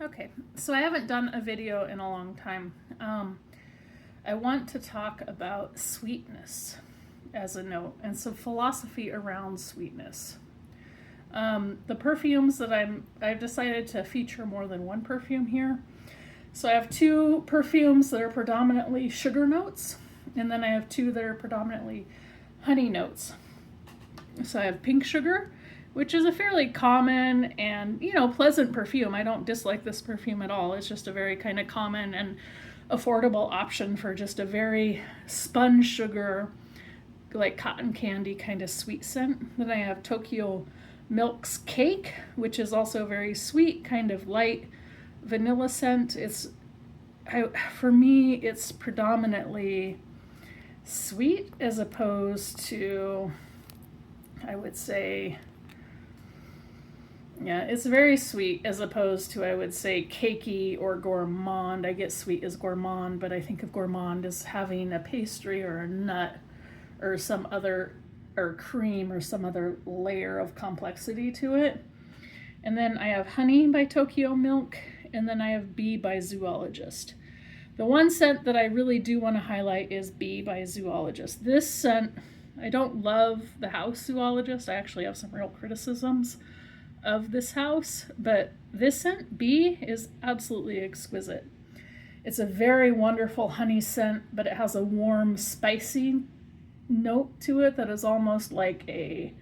Okay, so I haven't done a video in a long time. I want to talk about sweetness as a note and some philosophy around sweetness. The perfumes that I've decided to feature more than one perfume here. So I have two perfumes that are predominantly sugar notes, and then I have two that are predominantly honey notes. So I have pink sugar, which is a fairly common and, pleasant perfume. I don't dislike this perfume at all. It's just a very kind of common and affordable option for just a very sponge sugar, like cotton candy kind of sweet scent. Then I have Tokyo Milk's Cake, which is also very sweet, kind of light vanilla scent. For me, it's predominantly sweet as opposed to, I would say, yeah, it's very sweet as opposed to, I would say, cakey or gourmand. I get sweet as gourmand, but I think of gourmand as having a pastry or a nut or some other, or cream or some other layer of complexity to it. And then I have Honey by Tokyo Milk, and then I have Bee by Zoologist. The one scent that I really do want to highlight is Bee by Zoologist. This scent, I don't love the house Zoologist. I actually have some real criticisms of this house, but this scent, Bee, is absolutely exquisite. It's a very wonderful honey scent, but it has a warm, spicy note to it that is almost like a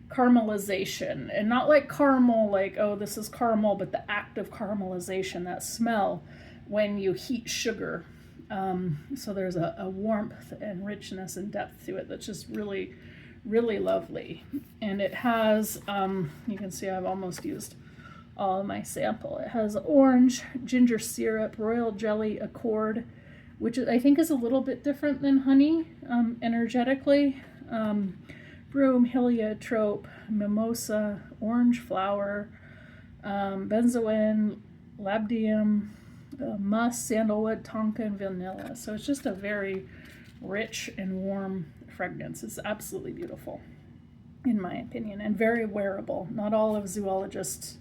caramelization, and not like caramel, like, oh, this is caramel, but the act of caramelization, that smell when you heat sugar. So there's a warmth and richness and depth to it that's just really, really lovely. And it has, you can see I've almost used all of my sample. It has orange, ginger syrup, royal jelly, accord, which I think is a little bit different than honey energetically. Broom, heliotrope, mimosa, orange flower, benzoin, labdanum, musk, sandalwood, tonka, and vanilla. So it's just a very rich and warm fragrance. It's absolutely beautiful, in my opinion, and very wearable. Not all of Zoologist's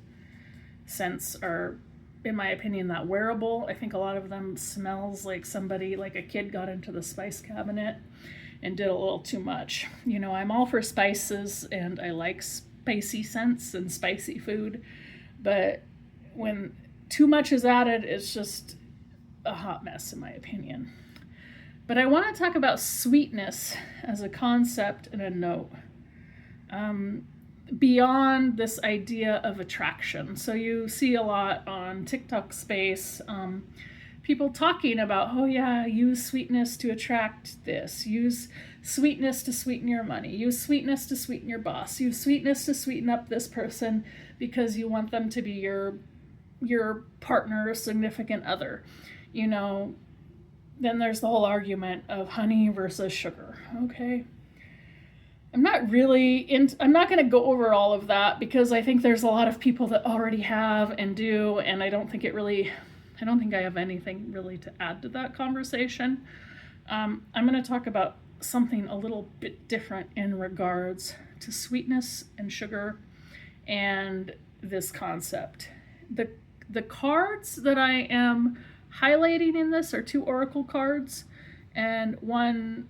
scents are, in my opinion, that wearable. I think a lot of them smells like somebody, like a kid got into the spice cabinet and did a little too much. I'm all for spices and I like spicy scents and spicy food, but when too much is added, it's just a hot mess, in my opinion. But I want to talk about sweetness as a concept and a note, beyond this idea of attraction. So you see a lot on TikTok space, people talking about, oh yeah, use sweetness to attract this, use sweetness to sweeten your money, use sweetness to sweeten your boss, use sweetness to sweeten up this person because you want them to be your partner or significant other. Then there's the whole argument of honey versus sugar. Okay, I'm not going to go over all of that because I think there's a lot of people that already have and do, and I don't think I have anything really to add to that conversation. I'm going to talk about something a little bit different in regards to sweetness and sugar and this concept. The cards that I am highlighting in this are two oracle cards and one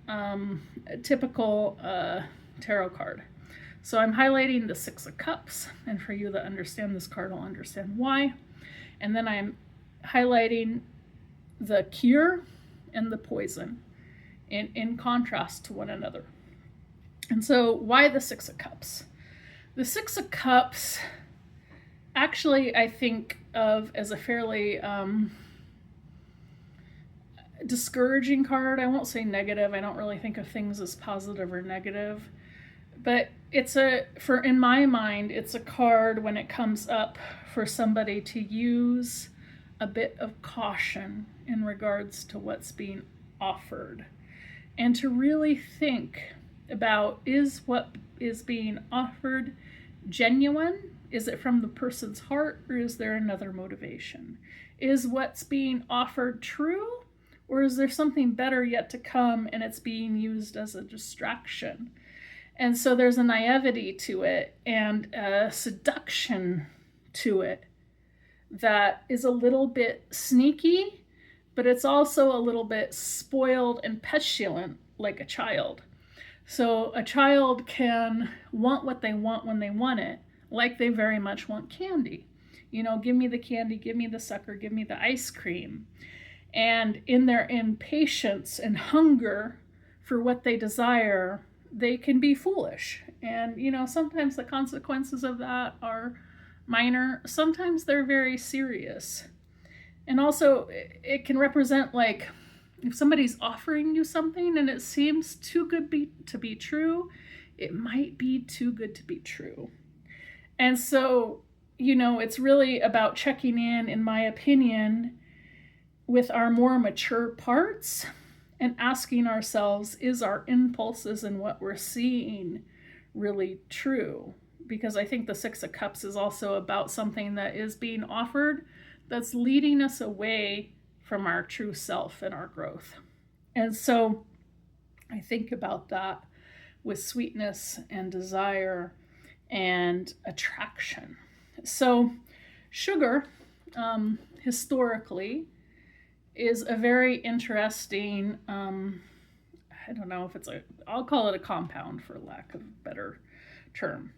typical tarot card. So I'm highlighting the Six of Cups, and for you that understand this card will understand why. And then I'm highlighting the cure and the poison in contrast to one another. And so why the Six of Cups? The Six of Cups actually I think of as a fairly discouraging card. I won't say negative. I don't really think of things as positive or negative. But in my mind, it's a card when it comes up for somebody to use a bit of caution in regards to what's being offered, and to really think about, is what is being offered genuine? Is it from the person's heart, or is there another motivation? Is what's being offered true, or is there something better yet to come and it's being used as a distraction? And so there's a naivety to it and a seduction to it that is a little bit sneaky, but it's also a little bit spoiled and petulant like a child. So a child can want what they want when they want it, like they very much want candy. You know, give me the candy, give me the sucker, give me the ice cream. And in their impatience and hunger for what they desire, they can be foolish. And, you know, sometimes the consequences of that are minor, sometimes they're very serious. And also, it can represent like if somebody's offering you something and it seems too good to be true, it might be too good to be true. And so, you know, it's really about checking in my opinion, with our more mature parts and asking ourselves, is our impulses and what we're seeing really true? Because I think the Six of Cups is also about something that is being offered that's leading us away from our true self and our growth. And so I think about that with sweetness and desire and attraction. So, sugar, historically, is a very interesting, I don't know if it's I'll call it a compound for lack of a better term.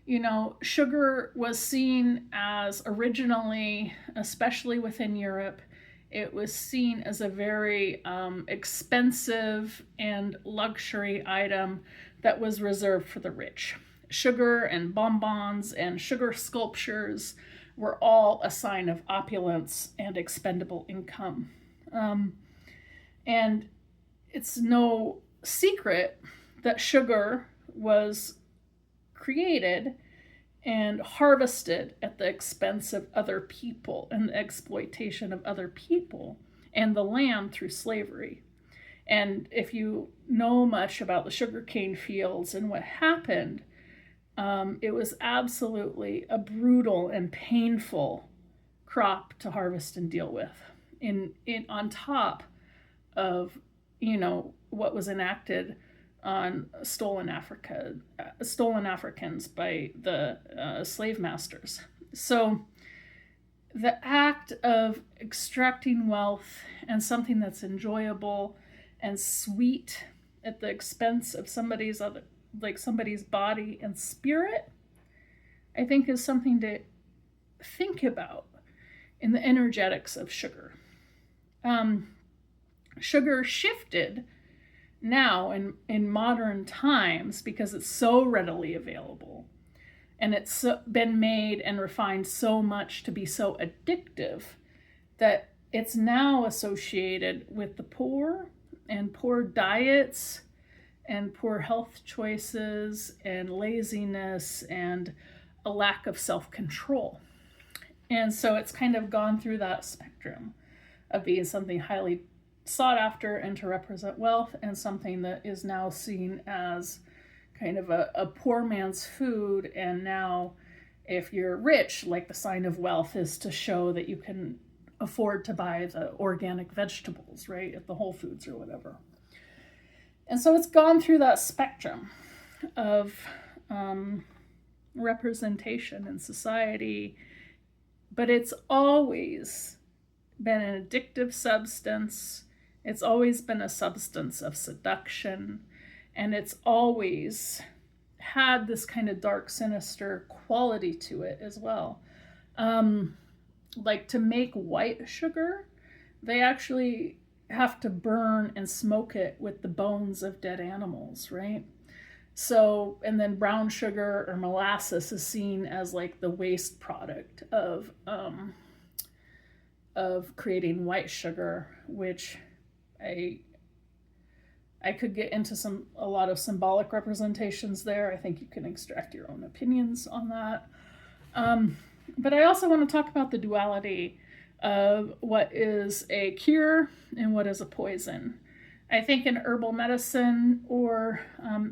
You know, sugar was seen as originally, especially within Europe, it was seen as a very expensive and luxury item that was reserved for the rich. Sugar and bonbons and sugar sculptures were all a sign of opulence and expendable income. And it's no secret that sugar was created and harvested at the expense of other people and the exploitation of other people and the land through slavery. And if you know much about the sugarcane fields and what happened, it was absolutely a brutal and painful crop to harvest and deal with. In on top of, you know, what was enacted on stolen Africans by the slave masters. So the act of extracting wealth and something that's enjoyable and sweet at the expense of somebody's body and spirit, I think is something to think about in the energetics of sugar. Sugar shifted now in modern times because it's so readily available and it's been made and refined so much to be so addictive that it's now associated with the poor and poor diets and poor health choices and laziness and a lack of self-control. And so it's kind of gone through that spectrum of being something highly sought after and to represent wealth, and something that is now seen as kind of a poor man's food. And now, if you're rich, like the sign of wealth is to show that you can afford to buy the organic vegetables, right, at the Whole Foods or whatever. And so it's gone through that spectrum of representation in society, but it's always been an addictive substance. It's always been a substance of seduction, and it's always had this kind of dark, sinister quality to it as well. Like to make white sugar, they actually have to burn and smoke it with the bones of dead animals, right? So, and then brown sugar or molasses is seen as like the waste product of creating white sugar, which I could get into a lot of symbolic representations there. I think you can extract your own opinions on that. But I also want to talk about the duality of what is a cure and what is a poison. I think in herbal medicine, or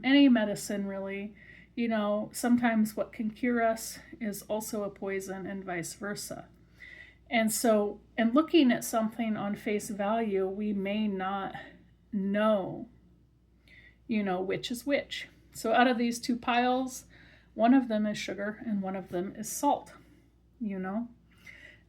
any medicine really, you know, sometimes what can cure us is also a poison and vice versa. And so, in looking at something on face value, we may not know, you know, which is which. So out of these two piles, one of them is sugar and one of them is salt. you know?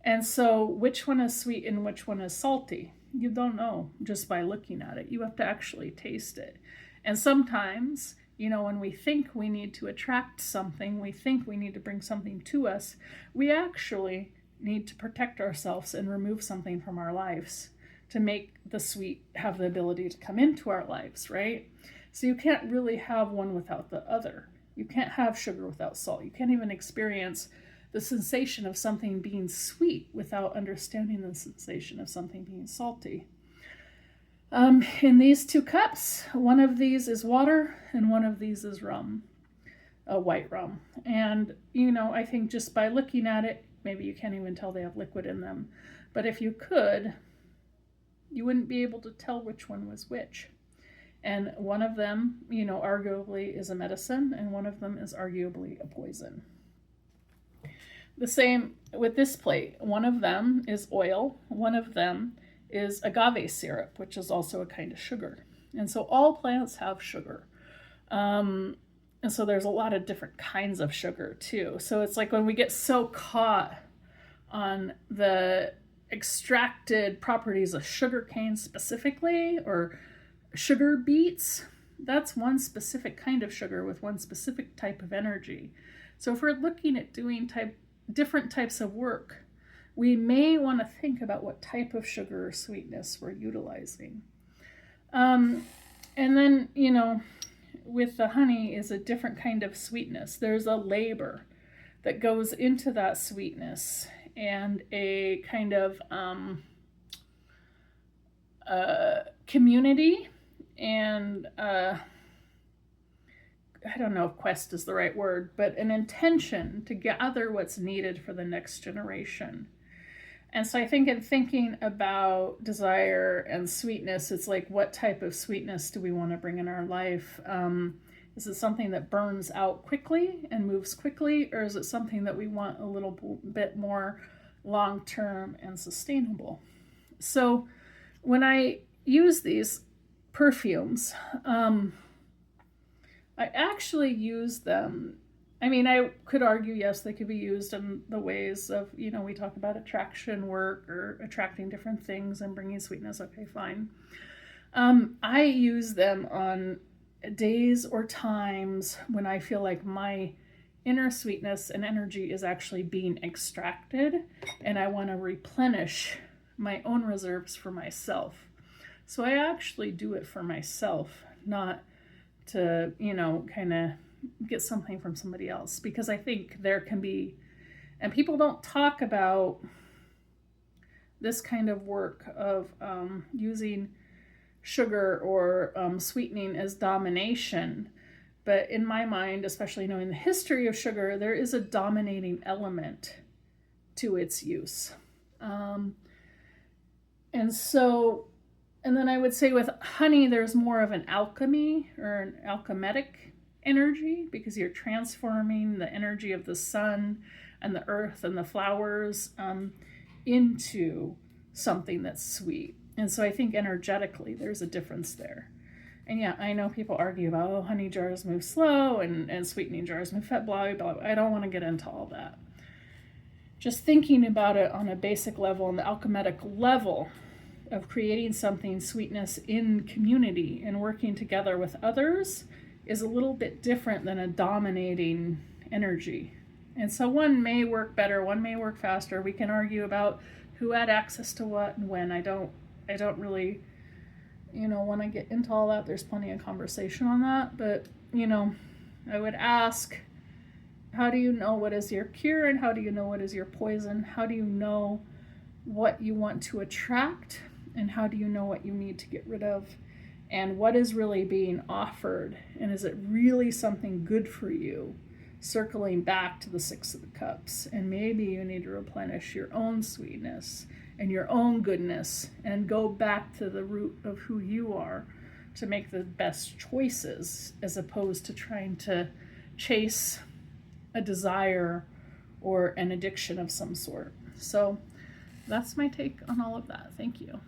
And so, which one is sweet and which one is salty? You don't know just by looking at it. You have to actually taste it. And sometimes, when we think we need to attract something, we think we need to bring something to us, we actually need to protect ourselves and remove something from our lives to make the sweet have the ability to come into our lives, right? So you can't really have one without the other. You can't have sugar without salt. You can't even experience the sensation of something being sweet without understanding the sensation of something being salty. In these 2 cups, one of these is water and one of these is rum, a white rum. And, I think just by looking at it, maybe you can't even tell they have liquid in them. But if you could, you wouldn't be able to tell which one was which. And one of them, arguably is a medicine, and one of them is arguably a poison. The same with this plate. One of them is oil. One of them is agave syrup, which is also a kind of sugar. And so all plants have sugar. And so there's a lot of different kinds of sugar too. So it's like when we get so caught on the extracted properties of sugarcane specifically, or sugar beets, that's one specific kind of sugar with one specific type of energy. So if we're looking at doing different types of work, we may want to think about what type of sugar or sweetness we're utilizing. And then, with the honey is a different kind of sweetness. There's a labor that goes into that sweetness, and a kind of community, and I don't know if quest is the right word, but an intention to gather what's needed for the next generation. And so I think in thinking about desire and sweetness, it's like, what type of sweetness do we want to bring in our life? Is it something that burns out quickly and moves quickly, or is it something that we want a little bit more long-term and sustainable? So when I use these perfumes, I actually use them. I mean, I could argue, yes, they could be used in the ways of, we talk about attraction work or attracting different things and bringing sweetness. Okay, fine. I use them on days or times when I feel like my inner sweetness and energy is actually being extracted, and I want to replenish my own reserves for myself. So I actually do it for myself, not to, kind of get something from somebody else, because I think there can be, and people don't talk about this kind of work of using sugar or sweetening as domination. But in my mind, especially knowing the history of sugar, there is a dominating element to its use. And then I would say with honey, there's more of an alchemy or an alchemetic energy, because you're transforming the energy of the sun and the earth and the flowers into something that's sweet. And so I think energetically there's a difference there. And yeah, I know people argue about, honey jars move slow and sweetening jars move fast, blah, blah, blah. I don't want to get into all that. Just thinking about it on a basic level, on the alchemetic level of creating something, sweetness in community and working together with others, is a little bit different than a dominating energy. And so one may work better, one may work faster. We can argue about who had access to what and when. I don't really, want to get into all that. There's plenty of conversation on that. But, I would ask, how do you know what is your cure and how do you know what is your poison? How do you know what you want to attract and how do you know what you need to get rid of? And what is really being offered? And is it really something good for you? Circling back to the 6 of the Cups. And maybe you need to replenish your own sweetness and your own goodness and go back to the root of who you are to make the best choices, as opposed to trying to chase a desire or an addiction of some sort. So that's my take on all of that. Thank you.